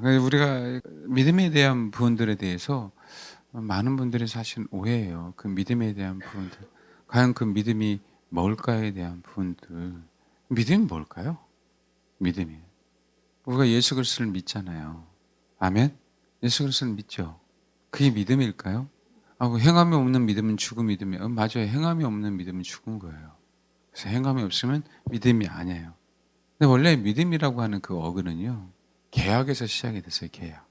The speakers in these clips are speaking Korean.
우리가 믿음에 대한 부분들에 대해서 많은 분들이 사실 오해해요. 그 믿음에 대한 부분들. 과연 그 믿음이 뭘까에 대한 부분들. 믿음이 뭘까요? 믿음이. 우리가 예수 그리스도를 믿잖아요. 아멘? 예수 그리스도를 믿죠. 그게 믿음일까요? 그 행함이 없는 믿음은 죽은 믿음이에요. 맞아요. 행함이 없는 믿음은 죽은 거예요. 그래서 행함이 없으면 믿음이 아니에요. 근데 원래 믿음이라고 하는 그 어근은요. 계약에서 시작이 됐어요. 계약.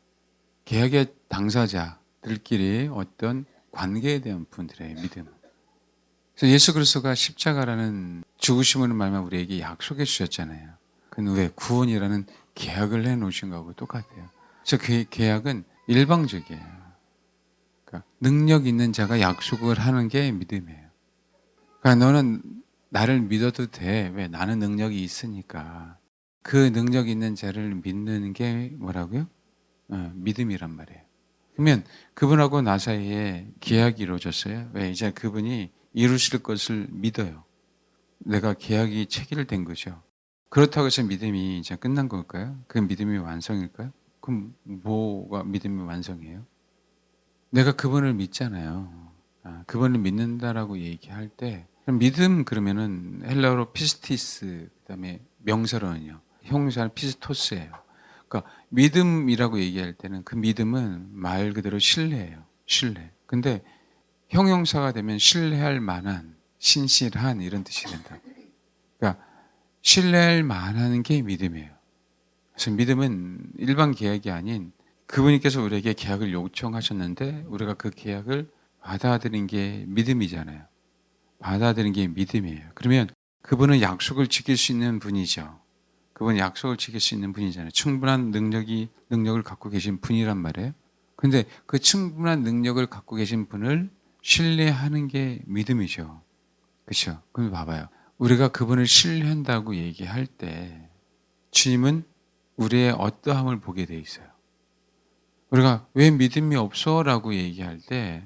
계약의 당사자들끼리 어떤 관계에 대한 부분들이에요. 믿음. 그래서 예수 그리스도가 십자가라는 죽으심으로 말미암아 우리에게 약속해 주셨잖아요. 그 후에 구원이라는 계약을 해놓으신 거하고 똑같아요. 그래서 그 계약은 일방적이에요. 그러니까 능력 있는 자가 약속을 하는 게 믿음이에요. 그러니까 너는 나를 믿어도 돼. 왜? 나는 능력이 있으니까. 그 능력 있는 자를 믿는 게 뭐라고요? 믿음이란 말이에요. 그러면 그분하고 나 사이에 계약이 이루어졌어요. 왜? 이제 그분이 이루실 것을 믿어요. 내가 계약이 체결된 거죠. 그렇다고 해서 믿음이 이제 끝난 걸까요? 그 믿음이 완성일까요? 그럼 뭐가 믿음이 완성이에요? 내가 그분을 믿잖아요. 그분을 믿는다라고 얘기할 때 믿음 그러면은 헬라어로 피스티스 그다음에 명사로는요. 형용사는 피스토스예요. 그러니까 믿음이라고 얘기할 때는 그 믿음은 말 그대로 신뢰예요. 신뢰. 근데 형용사가 되면 신뢰할 만한, 신실한 이런 뜻이 된다. 그러니까 신뢰할 만한 게 믿음이에요. 그래서 믿음은 일반 계약이 아닌 그분께서 우리에게 계약을 요청하셨는데 우리가 그 계약을 받아들인 게 믿음이잖아요. 받아들인 게 믿음이에요. 그러면 그분은 약속을 지킬 수 있는 분이죠. 그분은 약속을 지킬 수 있는 분이잖아요. 충분한 능력을 갖고 계신 분이란 말이에요. 근데 그 충분한 능력을 갖고 계신 분을 신뢰하는 게 믿음이죠. 그렇죠? 그럼 봐봐요. 우리가 그분을 신뢰한다고 얘기할 때 주님은 우리의 어떠함을 보게 돼 있어요. 우리가 왜 믿음이 없어? 라고 얘기할 때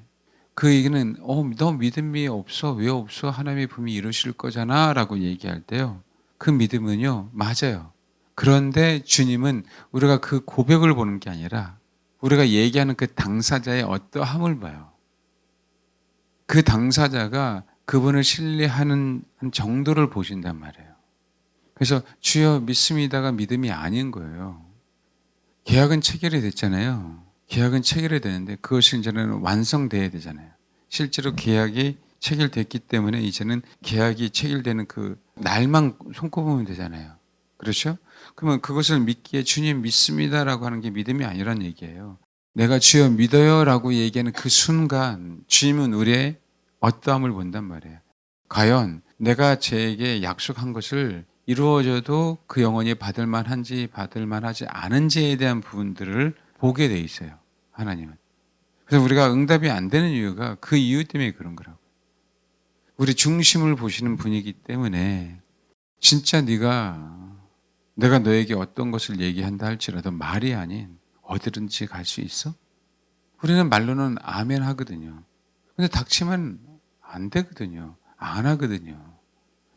그 얘기는 너 믿음이 없어. 왜 없어? 하나님이 분명히 이루실 거잖아. 라고 얘기할 때요. 그 믿음은요. 맞아요. 그런데 주님은 우리가 그 고백을 보는 게 아니라 우리가 얘기하는 그 당사자의 어떠함을 봐요. 그 당사자가 그분을 신뢰하는 정도를 보신단 말이에요. 그래서 주여 믿습니다가 믿음이 아닌 거예요. 계약은 체결이 됐잖아요. 계약은 체결이 되는데 그것이 이제는 완성돼야 되잖아요. 실제로 계약이 체결됐기 때문에 이제는 계약이 체결되는 그 날만 손꼽으면 되잖아요. 그렇죠? 그러면 그것을 믿기에 주님 믿습니다라고 하는 게 믿음이 아니란 얘기예요. 내가 주여 믿어요라고 얘기하는 그 순간 주님은 우리의 어떠함을 본단 말이에요. 과연 내가 제게 약속한 것을 이루어져도 그 영혼이 받을 만한지 받을 만하지 않은지에 대한 부분들을 보게 돼 있어요. 하나님은. 그래서 우리가 응답이 안 되는 이유가 그 이유 때문에 그런 거라고. 우리 중심을 보시는 분이기 때문에 진짜 내가 너에게 어떤 것을 얘기한다 할지라도 말이 아닌 어디든지 갈 수 있어? 우리는 말로는 아멘 하거든요. 근데 닥치면 안 되거든요. 안 하거든요.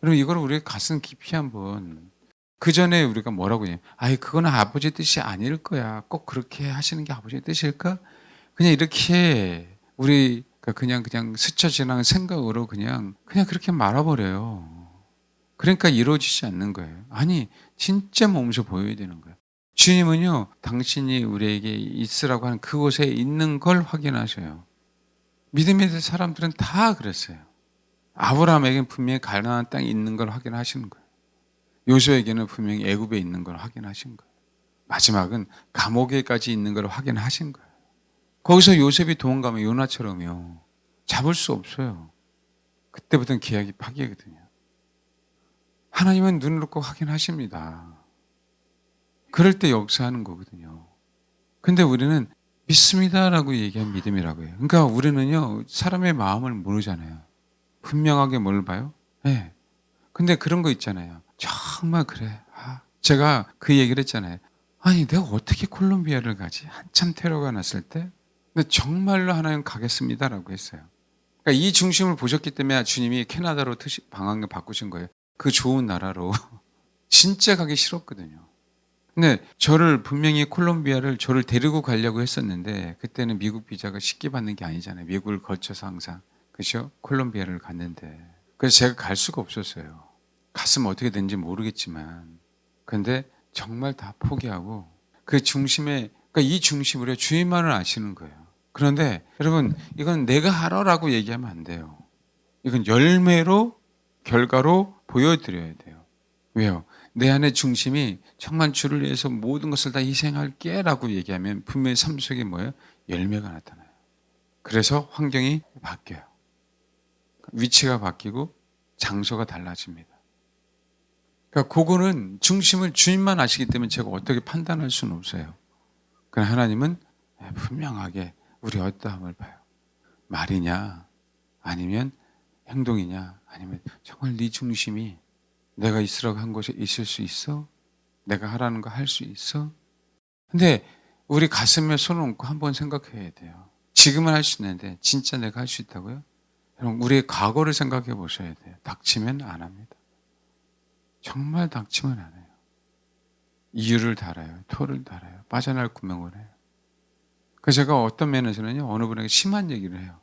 그럼 이걸 우리 가슴 깊이 한번 그 전에 우리가 뭐라고 해요? 아이, 그거는 아버지 뜻이 아닐 거야. 꼭 그렇게 하시는 게 아버지의 뜻일까? 그냥 이렇게 우리가 그냥 스쳐 지나간 생각으로 그냥 그렇게 말아버려요. 그러니까 이루어지지 않는 거예요. 아니, 진짜 몸소 보여야 되는 거예요. 주님은요, 당신이 우리에게 있으라고 하는 그곳에 있는 걸 확인하셔요. 믿음에 대해 사람들은 다 그랬어요. 아브라함에게는 분명히 가나안 땅에 있는 걸 확인하시는 거예요. 요수에게는 분명히 애굽에 있는 걸 확인하신 거예요. 마지막은 감옥에까지 있는 걸 확인하신 거예요. 거기서 요셉이 도망가면 요나처럼요. 잡을 수 없어요. 그때부터는 계약이 파기거든요. 하나님은 눈으로 꼭 확인하십니다. 그럴 때 역사하는 거거든요. 근데 우리는 믿습니다라고 얘기한 믿음이라고 해요. 그러니까 우리는요, 사람의 마음을 모르잖아요. 분명하게 뭘 봐요? 네. 근데 그런 거 있잖아요. 정말 그래. 제가 그 얘기를 했잖아요. 아니, 내가 어떻게 콜롬비아를 가지? 한참 테러가 났을 때? 근데 정말로 하나님 가겠습니다라고 했어요. 그러니까 이 중심을 보셨기 때문에 주님이 캐나다로 방향을 바꾸신 거예요. 그 좋은 나라로. 진짜 가기 싫었거든요. 근데 저를 분명히 콜롬비아를 저를 데리고 가려고 했었는데 그때는 미국 비자가 쉽게 받는 게 아니잖아요. 미국을 거쳐서 항상. 그죠? 콜롬비아를 갔는데. 그래서 제가 갈 수가 없었어요. 갔으면 어떻게 되는지 모르겠지만. 근데 정말 다 포기하고 그 중심에 그러니까 이 중심으로 주님만을 아시는 거예요. 그런데 여러분 이건 내가 하라라고 얘기하면 안 돼요. 이건 열매로 결과로 보여드려야 돼요. 왜요? 내 안의 중심이 정말 주를 위해서 모든 것을 다 희생할게라고 얘기하면 분명히 삶 속에 뭐예요? 열매가 나타나요. 그래서 환경이 바뀌어요. 위치가 바뀌고 장소가 달라집니다. 그러니까 그거는 중심을 주님만 아시기 때문에 제가 어떻게 판단할 수는 없어요. 그러나 하나님은 분명하게 우리 어떠함을 봐요. 말이냐 아니면 행동이냐 아니면 정말 네 중심이 내가 있으라고 한 곳에 있을 수 있어? 내가 하라는 거 할 수 있어? 근데 우리 가슴에 손을 얹고 한번 생각해야 돼요. 지금은 할 수 있는데 진짜 내가 할 수 있다고요? 여러분 우리의 과거를 생각해 보셔야 돼요. 닥치면 안 합니다. 정말 닥치면 안 해요. 이유를 달아요. 토를 달아요. 빠져날 구멍을 해요. 그래서 제가 어떤 면에서는요. 어느 분에게 심한 얘기를 해요.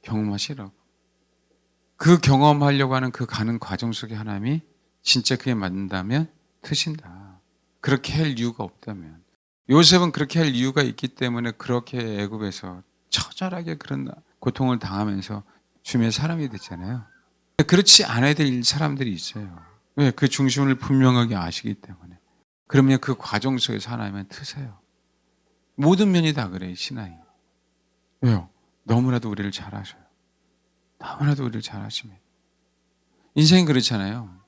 경험하시라고. 그 경험하려고 하는 그 가는 과정 속에 하나님이 진짜 그게 맞는다면 트신다. 그렇게 할 이유가 없다면. 요셉은 그렇게 할 이유가 있기 때문에 그렇게 애굽에서 처절하게 그런 고통을 당하면서 주님의 사람이 됐잖아요. 그렇지 않아야 될 사람들이 있어요. 왜? 그 중심을 분명하게 아시기 때문에. 그러면 그 과정 속에서 하나님은 트세요. 모든 면이 다 그래요, 신앙이. 왜요? 너무나도 우리를 잘 아셔요. 너무나도 우리를 잘 아십니다. 인생이 그렇잖아요.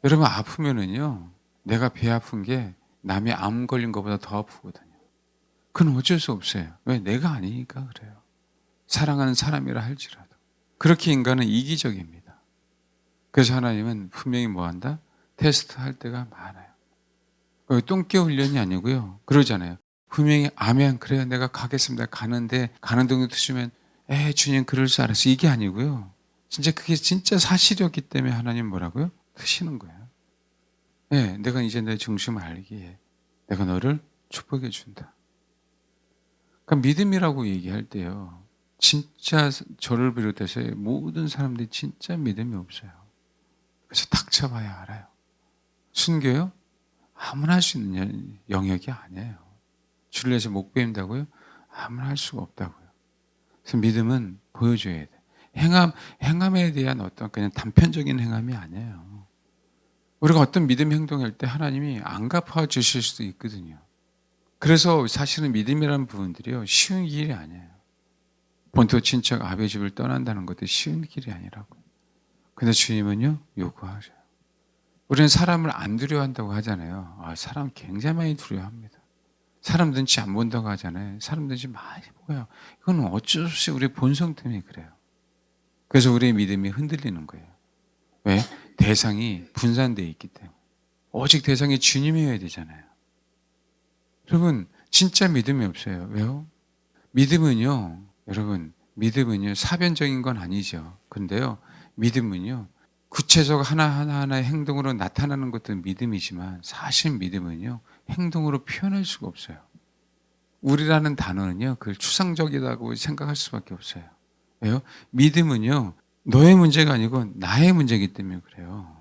여러분 아프면은요, 내가 배 아픈 게 남의 암 걸린 것보다 더 아프거든요. 그건 어쩔 수 없어요. 왜? 내가 아니니까 그래요. 사랑하는 사람이라 할지라도. 그렇게 인간은 이기적입니다. 그래서 하나님은 분명히 뭐 한다? 테스트 할 때가 많아요. 똥개 훈련이 아니고요. 그러잖아요. 분명히 아멘 그래요. 내가 가겠습니다. 가는데 가는 동안 드시면 주님 그럴 줄 알았어. 이게 아니고요. 진짜 그게 진짜 사실이었기 때문에 하나님 뭐라고요? 드시는 거예요. 네, 내가 이제 내 중심을 알기에 내가 너를 축복해 준다. 그러니까 믿음이라고 얘기할 때요. 진짜 저를 비롯해서 모든 사람들이 진짜 믿음이 없어요. 그래서 닥쳐봐야 알아요. 순교요? 아무나 할 수 있는 영역이 아니에요. 주를 위해서 목 베인다고요? 아무나 할 수가 없다고요. 그래서 믿음은 보여줘야 돼. 행함에 대한 어떤 그냥 단편적인 행함이 아니에요. 우리가 어떤 믿음 행동할 때 하나님이 안 갚아 주실 수도 있거든요. 그래서 사실은 믿음이라는 부분들이요. 쉬운 길이 아니에요. 본토 친척 아베 집을 떠난다는 것도 쉬운 길이 아니라고. 근데 주님은요. 요구하셔요. 우리는 사람을 안 두려워한다고 하잖아요. 사람 굉장히 많이 두려워합니다. 사람 눈치 안 본다고 하잖아요. 사람 눈치 많이 보여요. 이건 어쩔 수 없이 우리 본성 때문에 그래요. 그래서 우리의 믿음이 흔들리는 거예요. 왜? 대상이 분산되어 있기 때문에. 오직 대상이 주님이어야 되잖아요. 여러분 진짜 믿음이 없어요. 왜요? 믿음은요. 여러분 믿음은요. 사변적인 건 아니죠. 근데요. 믿음은요. 구체적 하나하나의 행동으로 나타나는 것도 믿음이지만 사실 믿음은요. 행동으로 표현할 수가 없어요. 우리라는 단어는요. 그걸 추상적이라고 생각할 수밖에 없어요. 왜요? 믿음은요. 너의 문제가 아니고 나의 문제이기 때문에 그래요.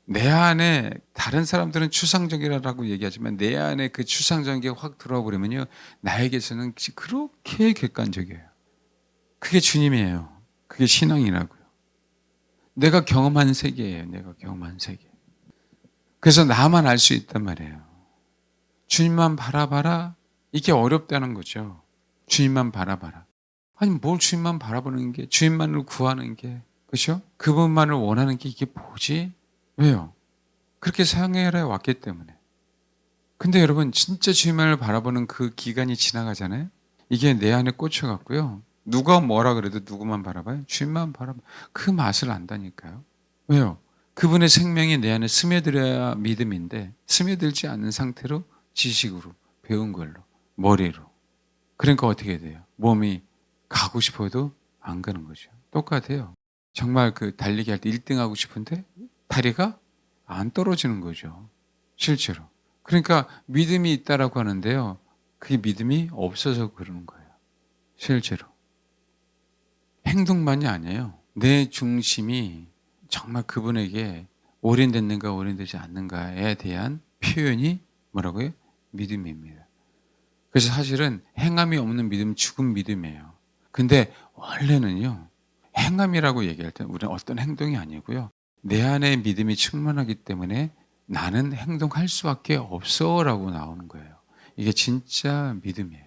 내 안에 다른 사람들은 추상적이라고 얘기하지만 내 안에 그 추상적인 게 확 들어와 버리면요. 나에게서는 그렇게 객관적이에요. 그게 주님이에요. 그게 신앙이라고요. 내가 경험한 세계예요. 내가 경험한 세계. 그래서 나만 알 수 있단 말이에요. 주님만 바라봐라. 이게 어렵다는 거죠. 주님만 바라봐라. 아니 뭘 주님만 바라보는 게 주님만을 구하는 게 그렇죠? 그분만을 원하는 게 이게 뭐지? 왜요? 그렇게 상해를 왔기 때문에. 근데 여러분 진짜 주님만을 바라보는 그 기간이 지나가잖아요. 이게 내 안에 꽂혀 갖고요. 누가 뭐라 그래도 누구만 바라봐요? 주님만 바라봐. 그 맛을 안다니까요. 왜요? 그분의 생명이 내 안에 스며들어야 믿음인데 스며들지 않는 상태로 지식으로 배운 걸로 머리로. 그러니까 어떻게 돼요? 몸이 가고 싶어도 안 가는 거죠. 똑같아요. 정말 그 달리기 할 때 1등 하고 싶은데 다리가 안 떨어지는 거죠. 실제로. 그러니까 믿음이 있다라고 하는데요. 그게 믿음이 없어서 그러는 거예요. 실제로. 행동만이 아니에요. 내 중심이 정말 그분에게 올인됐는가 올인되지 않는가에 대한 표현이 뭐라고요? 믿음입니다. 그래서 사실은 행함이 없는 믿음은 죽은 믿음이에요. 근데 원래는요. 행함이라고 얘기할 때 우리는 어떤 행동이 아니고요. 내 안에 믿음이 충만하기 때문에 나는 행동할 수밖에 없어라고 나오는 거예요. 이게 진짜 믿음이에요.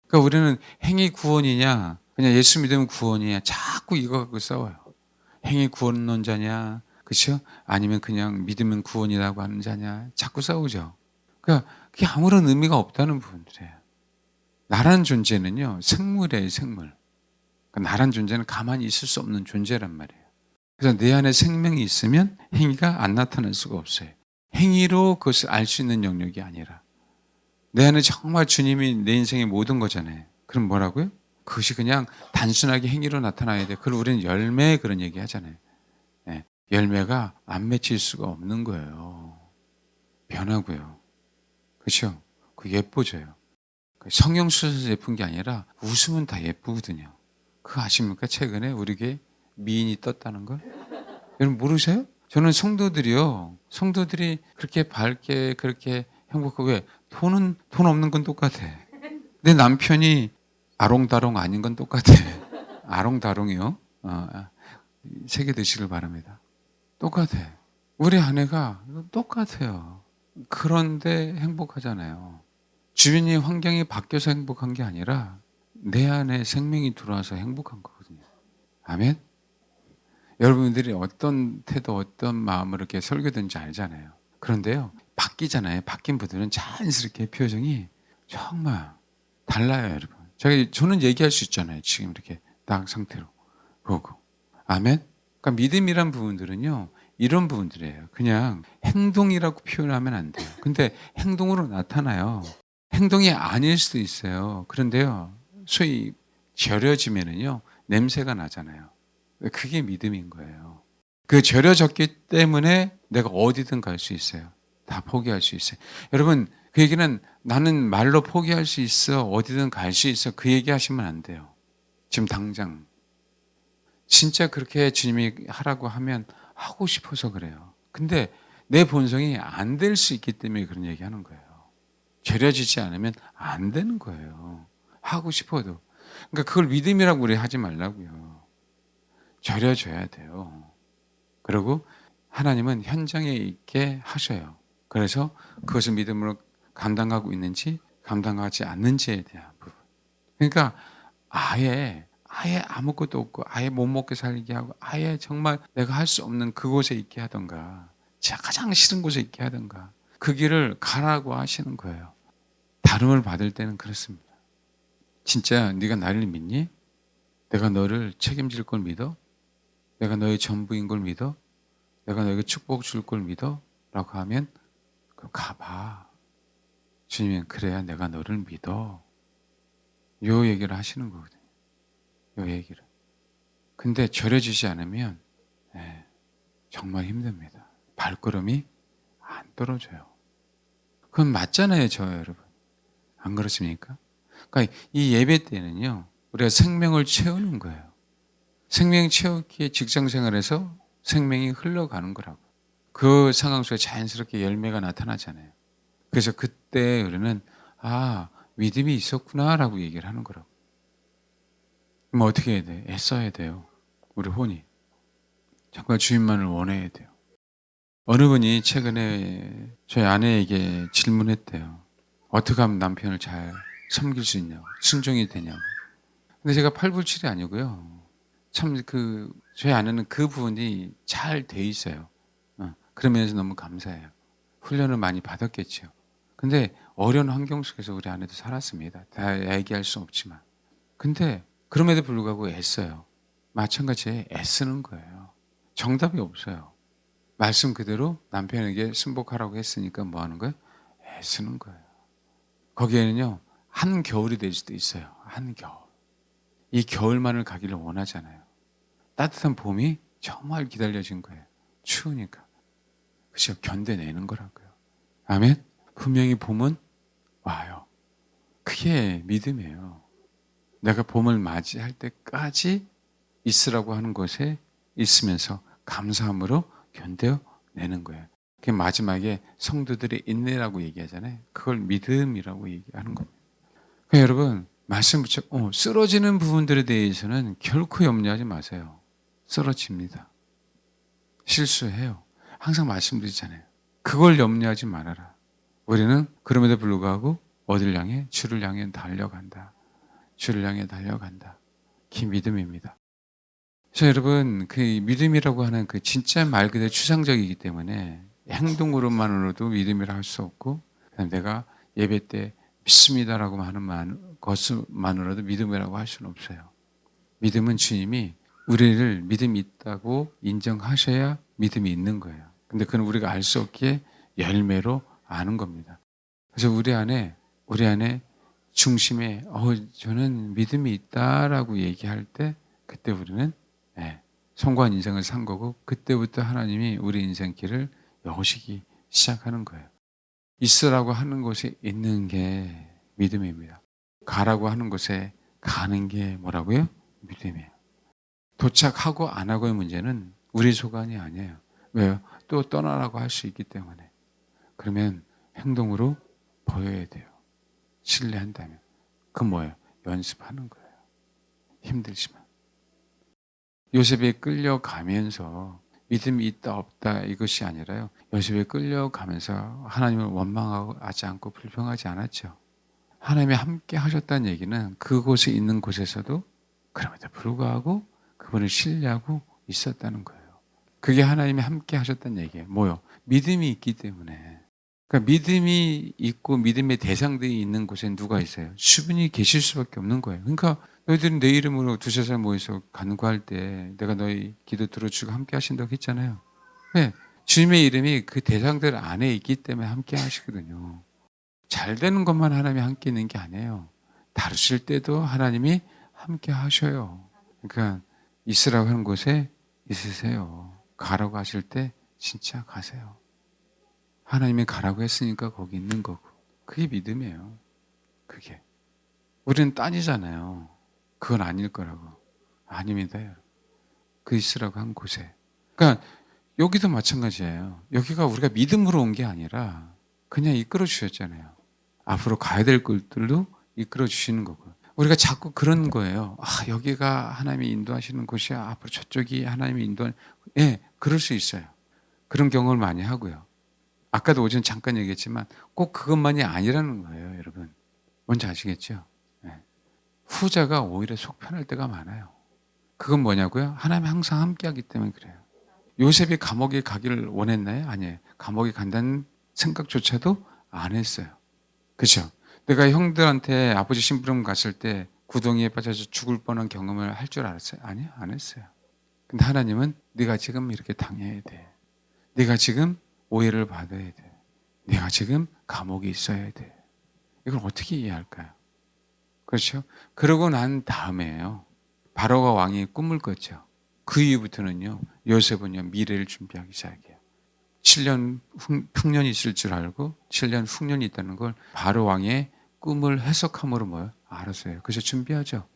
그러니까 우리는 행위 구원이냐, 그냥 예수 믿으면 구원이냐, 자꾸 이거 갖고 싸워요. 행위 구원론자냐, 그렇죠? 아니면 그냥 믿으면 구원이라고 하는 자냐, 자꾸 싸우죠. 그러니까 그게 아무런 의미가 없다는 부분들이에요. 나란 존재는요, 생물이에요, 생물. 그러니까 나란 존재는 가만히 있을 수 없는 존재란 말이에요. 그래서 내 안에 생명이 있으면 행위가 안 나타날 수가 없어요. 행위로 그것을 알 수 있는 영역이 아니라 내 안에 정말 주님이 내 인생의 모든 거잖아요. 그럼 뭐라고요? 그것이 그냥 단순하게 행위로 나타나야 돼. 그걸 우리는 열매 그런 얘기 하잖아요. 예, 열매가 안 맺힐 수가 없는 거예요. 변하고요. 그렇죠? 그 예뻐져요. 성형수술에서 예쁜 게 아니라 웃으면 다 예쁘거든요. 그거 아십니까? 최근에 우리에게 미인이 떴다는 걸? 여러분 모르세요? 저는 성도들이 그렇게 밝게 그렇게 행복하고 왜? 돈 없는 건 똑같아. 내 남편이 아롱다롱 아닌 건 똑같아. 아롱다롱이요? 새겨 드시길 바랍니다. 똑같아. 우리 아내가 똑같아요. 그런데 행복하잖아요. 주변의 환경이 바뀌어서 행복한 게 아니라 내 안에 생명이 들어와서 행복한 거거든요. 아멘? 여러분들이 어떤 태도, 어떤 마음으로 이렇게 설교든지 알잖아요. 그런데요, 바뀌잖아요. 바뀐 분들은 자연스럽게 표정이 정말 달라요, 여러분. 저는 얘기할 수 있잖아요. 지금 이렇게 딱 상태로 보고. 아멘? 그러니까 믿음이란 부분들은요, 이런 부분들이에요. 그냥 행동이라고 표현하면 안 돼요. 근데 행동으로 나타나요. 행동이 아닐 수도 있어요. 그런데요, 소위 절여지면은요, 냄새가 나잖아요. 그게 믿음인 거예요. 그 절여졌기 때문에 내가 어디든 갈 수 있어요. 다 포기할 수 있어요. 여러분, 그 얘기는 나는 말로 포기할 수 있어. 어디든 갈 수 있어. 그 얘기 하시면 안 돼요. 지금 당장. 진짜 그렇게 주님이 하라고 하면 하고 싶어서 그래요. 근데 내 본성이 안 될 수 있기 때문에 그런 얘기 하는 거예요. 절여지지 않으면 안 되는 거예요. 하고 싶어도. 그러니까 그걸 믿음이라고 우리 하지 말라고요. 절여져야 돼요. 그리고 하나님은 현장에 있게 하셔요. 그래서 그것을 믿음으로 감당하고 있는지 감당하지 않는지에 대한 부분. 그러니까 아예 아무것도 없고 아예 못 먹게 살게 하고 아예 정말 내가 할 수 없는 그곳에 있게 하던가 제가 가장 싫은 곳에 있게 하던가 그 길을 가라고 하시는 거예요. 다름을 받을 때는 그렇습니다. 진짜 네가 나를 믿니? 내가 너를 책임질 걸 믿어? 내가 너의 전부인 걸 믿어? 내가 너에게 축복 줄 걸 믿어? 라고 하면 그럼 가봐. 주님은 그래야 내가 너를 믿어. 요 얘기를 하시는 거거든요. 요 얘기를. 근데 절여지지 않으면 정말 힘듭니다. 발걸음이 안 떨어져요. 그건 맞잖아요, 여러분. 안 그렇습니까? 그러니까 이 예배 때는요. 우리가 생명을 채우는 거예요. 생명 채우기에 직장 생활에서 생명이 흘러가는 거라고. 그 상황 속에 자연스럽게 열매가 나타나잖아요. 그래서 그때 우리는 믿음이 있었구나라고 얘기를 하는 거라고. 그럼 어떻게 해야 돼? 애써야 돼요. 우리 혼이. 정말 주님만을 원해야 돼요. 어느 분이 최근에 저희 아내에게 질문했대요. 어떻게 하면 남편을 잘 섬길 수 있냐고. 순종이 되냐고. 근데 제가 팔불출이 아니고요. 참 저희 아내는 그 부분이 잘 돼 있어요. 그런 면에서 너무 감사해요. 훈련을 많이 받았겠죠. 근데 어려운 환경 속에서 우리 아내도 살았습니다. 다 얘기할 수 없지만. 근데 그럼에도 불구하고 애써요. 마찬가지에 애쓰는 거예요. 정답이 없어요. 말씀 그대로 남편에게 순복하라고 했으니까 뭐 하는 거예요? 애쓰는 거예요. 거기에는요. 한겨울이 될 수도 있어요. 한겨울. 이 겨울만을 가기를 원하잖아요. 따뜻한 봄이 정말 기다려진 거예요. 추우니까. 그죠? 견뎌내는 거라고요. 아멘? 분명히 봄은 와요. 그게 믿음이에요. 내가 봄을 맞이할 때까지 있으라고 하는 곳에 있으면서 감사함으로 견뎌내는 거예요. 그 마지막에 성도들의 인내라고 얘기하잖아요. 그걸 믿음이라고 얘기하는 겁니다. 그러니까 여러분 말씀 붙여 쓰러지는 부분들에 대해서는 결코 염려하지 마세요. 쓰러집니다. 실수해요. 항상 말씀드리잖아요. 그걸 염려하지 말아라. 우리는 그럼에도 불구하고 어딜 향해? 주를 향해 달려간다. 주를 향해 달려간다. 그게 믿음입니다. 그래서 여러분 그 믿음이라고 하는 그 진짜 말 그대로 추상적이기 때문에 행동으로만으로도 믿음이라 할 수 없고 그다음에 내가 예배 때 믿습니다라고 하는 것만으로도 믿음이라고 할 수는 없어요. 믿음은 주님이 우리를 믿음이 있다고 인정하셔야 믿음이 있는 거예요. 근데 그건 우리가 알 수 없기에 열매로 아는 겁니다. 그래서 우리 안에 중심에 저는 믿음이 있다라고 얘기할 때 그때 우리는 성공한 인생을 산 거고 그때부터 하나님이 우리 인생길을 여시기 시작하는 거예요. 있으라고 하는 곳에 있는 게 믿음입니다. 가라고 하는 곳에 가는 게 뭐라고요? 믿음이에요. 도착하고 안 하고의 문제는 우리 소관이 아니에요. 왜요? 또 떠나라고 할 수 있기 때문에. 그러면 행동으로 보여야 돼요. 신뢰한다면. 그건 뭐예요? 연습하는 거예요. 힘들지만. 요셉이 끌려가면서 믿음이 있다 없다 이것이 아니라요. 요셉이 끌려가면서 하나님을 원망하지 않고 불평하지 않았죠. 하나님이 함께 하셨다는 얘기는 그곳에 있는 곳에서도 그럼에도 불구하고 그분을 신뢰하고 있었다는 거예요. 그게 하나님이 함께 하셨다는 얘기예요. 뭐요? 믿음이 있기 때문에. 그러니까 믿음이 있고 믿음의 대상들이 있는 곳에 누가 있어요? 주분이 계실 수밖에 없는 거예요. 그러니까 너희들은 내 이름으로 두세 살 모여서 간구할 때 내가 너희 기도 들어주고 함께 하신다고 했잖아요. 네, 주님의 이름이 그 대상들 안에 있기 때문에 함께 하시거든요. 잘 되는 것만 하나님이 함께 있는 게 아니에요. 다루실 때도 하나님이 함께 하셔요. 그러니까 있으라고 하는 곳에 있으세요. 가라고 하실 때 진짜 가세요. 하나님이 가라고 했으니까 거기 있는 거고. 그게 믿음이에요. 그게. 우리는 딴이잖아요. 그건 아닐 거라고. 아닙니다. 그 있으라고 한 곳에. 그러니까 여기도 마찬가지예요. 여기가 우리가 믿음으로 온 게 아니라 그냥 이끌어 주셨잖아요. 앞으로 가야 될 것들도 이끌어 주시는 거고. 우리가 자꾸 그런 거예요. 여기가 하나님이 인도하시는 곳이야. 앞으로 저쪽이 하나님이 인도하는. 그럴 수 있어요. 그런 경험을 많이 하고요. 아까도 오전 잠깐 얘기했지만 꼭 그것만이 아니라는 거예요, 여러분. 뭔지 아시겠죠? 예. 후자가 오히려 속 편할 때가 많아요. 그건 뭐냐고요? 하나님이 항상 함께하기 때문에 그래요. 요셉이 감옥에 가기를 원했나요? 아니에요. 감옥에 간다는 생각조차도 안 했어요. 그렇죠? 내가 형들한테 아버지 심부름 갔을 때 구덩이에 빠져서 죽을 뻔한 경험을 할 줄 알았어요? 아니요, 안 했어요. 근데 하나님은 네가 지금 이렇게 당해야 돼. 네가 지금 오해를 받아야 돼. 네가 지금 감옥에 있어야 돼. 이걸 어떻게 이해할까요? 그렇죠? 그러고 난 다음에요. 바로가 왕이 꿈을 꿨죠. 그 이후부터는요. 요셉은요. 미래를 준비하기 시작해요. 7년 흉년이 있을 줄 알고 7년 흉년이 있다는 걸 바로 왕의 꿈을 해석함으로 뭐요? 알았어요. 그래서 준비하죠.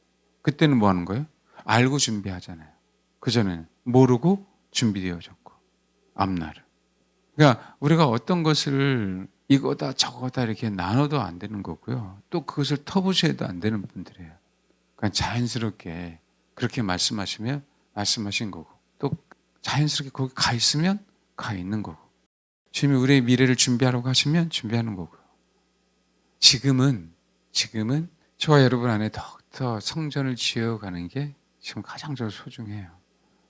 그때는 뭐 하는 거예요? 알고 준비하잖아요. 그전에는 모르고 준비되어졌고 앞날을. 그러니까 우리가 어떤 것을 이거다 저거다 이렇게 나눠도 안 되는 거고요. 또 그것을 터부셔도 안 되는 분들이에요. 그러니까 자연스럽게 그렇게 말씀하신 거고 또 자연스럽게 거기 가 있으면 가 있는 거고 주님이 우리의 미래를 준비하라고 하시면 준비하는 거고요. 지금은 저와 여러분 안에 더욱더 성전을 지어가는 게 지금 가장 소중해요.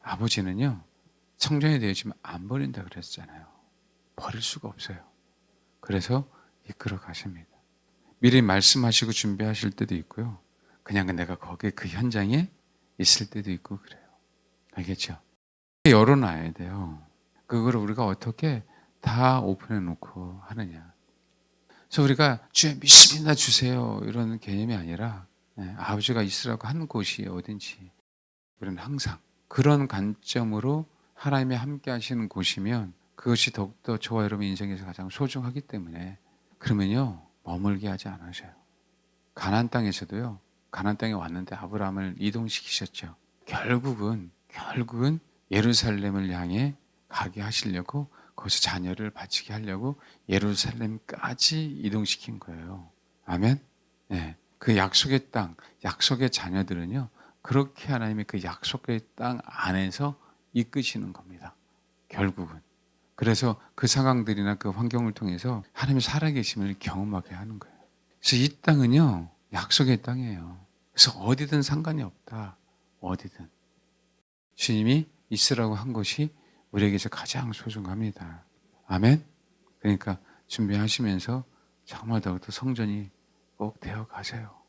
아버지는요. 성전이 되어지면 안 버린다 그랬잖아요. 버릴 수가 없어요. 그래서 이끌어 가십니다. 미리 말씀하시고 준비하실 때도 있고요. 그냥 내가 거기 그 현장에 있을 때도 있고 그래요. 알겠죠? 열어놔야 돼요. 그걸 우리가 어떻게 다 오픈해 놓고 하느냐. 그래서 우리가 주여 믿습니다 주세요 이런 개념이 아니라 아버지가 있으라고 한 곳이 어딘지 우리는 항상 그런 관점으로 하나님이 함께 하시는 곳이면 그것이 더욱더 저와 여러분 인생에서 가장 소중하기 때문에 그러면요 머물게 하지 않으셔요. 가나안 땅에서도요. 가나안 땅에 왔는데 아브라함을 이동시키셨죠. 결국은 예루살렘을 향해 가게 하시려고 거기서 자녀를 바치게 하려고 예루살렘까지 이동시킨 거예요. 아멘. 네. 그 약속의 땅, 약속의 자녀들은요. 그렇게 하나님의 그 약속의 땅 안에서 이끄시는 겁니다. 결국은. 그래서 그 상황들이나 그 환경을 통해서 하나님의 살아계심을 경험하게 하는 거예요. 그래서 이 땅은요, 약속의 땅이에요. 그래서 어디든 상관이 없다. 어디든. 주님이 있으라고 한 것이 우리에게서 가장 소중합니다. 아멘? 그러니까 준비하시면서 정말 더욱더 성전이 꼭 되어 가세요.